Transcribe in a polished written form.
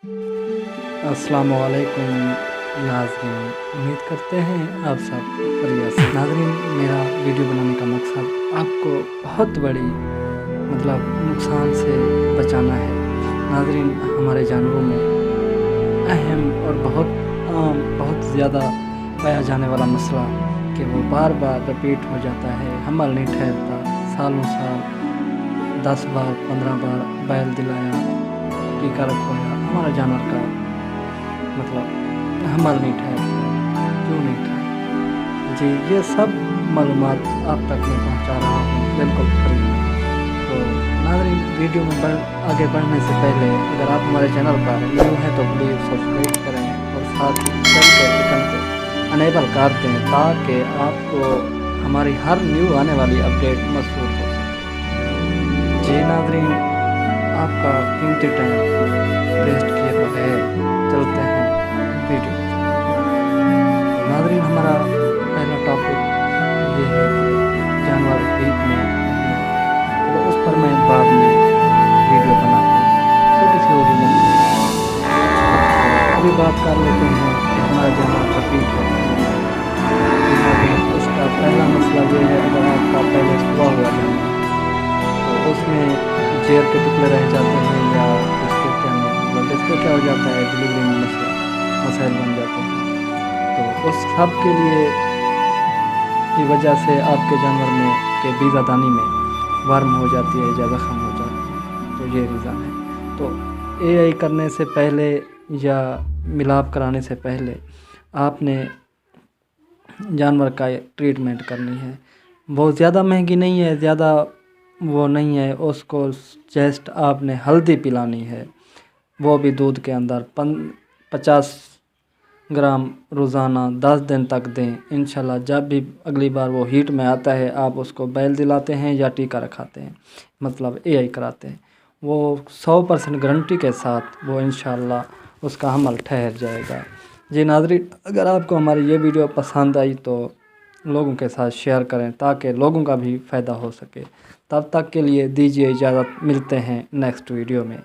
अस्सलाम वालेकुम नाज़रीन, उम्मीद करते हैं आप सब बढ़िया से। नाज़रीन, मेरा वीडियो बनाने का मकसद आपको बहुत बड़ी नुकसान से बचाना है। नाज़रीन, हमारे जानवरों में अहम और बहुत ज़्यादा पाया जाने वाला मसला कि वो बार बार रिपीट हो जाता है, हमल नहीं ठहरता। सालों साल 10 बार 15 बार बैल दिलाया, टीका रखवाया, हमारा जानवर का हमल नहीं ठहरता। क्यों नहीं ठहरता? जी, ये सब मालूमात आप तक मैं पहुंचा रहा हूँ बिल्कुल फ्री में। तो नाज़रीन, वीडियो में आगे बढ़ने से पहले अगर आप हमारे चैनल पर न्यू हैं तो प्लीज़ सब्सक्राइब करें और साथ ही बेल के आइकन को अनेबल कर दें ताकि आपको हमारी हर न्यू आने वाली अपडेट मौसूल हो सके। जी नाज़रीन, आपका कीमती टाइम वेस्ट किए बगैर चलते हैं वीडियो। नाज़रीन, हमारा पहला टॉपिक ये है कि जानवर हीट में तो उस पर मैं बाद में वीडियो बनाता हूँ, छोटी सी होगी नहीं। अभी बात कर लेते हैं कि हमारा जानवर तकलीफ होता है। उसका पहला मसला ये है, अगर आपका पहले सुबह हुआ जानवर तो उसमें जेर के टुकड़े रह जाते हैं या उसके क्या इसको क्या हो जाता है, डिलीवरी में मसाइल बन जाते हैं। तो उस सब के लिए की वजह से आपके जानवर में के बीजादानी में वर्म हो जाती है या ज़ख्म हो जाता है, तो ये रीज़न है। तो एआई करने से पहले या मिलाप कराने से पहले आपने जानवर का ट्रीटमेंट करनी है। बहुत ज़्यादा महंगी नहीं है, ज़्यादा वो नहीं है। उसको जस्ट आपने हल्दी पिलानी है, वो भी दूध के अंदर 50 ग्राम रोज़ाना 10 दिन तक दें। इंशाल्लाह जब भी अगली बार वो हीट में आता है आप उसको बैल दिलाते हैं या टीका रखाते हैं, एआई कराते हैं, वो 100% गारंटी के साथ वो इंशाल्लाह उसका हमल ठहर जाएगा। जी नाज़रीन, अगर आपको हमारी ये वीडियो पसंद आई तो लोगों के साथ शेयर करें ताकि लोगों का भी फ़ायदा हो सके। तब तक के लिए दीजिए इजाज़त, मिलते हैं नेक्स्ट वीडियो में।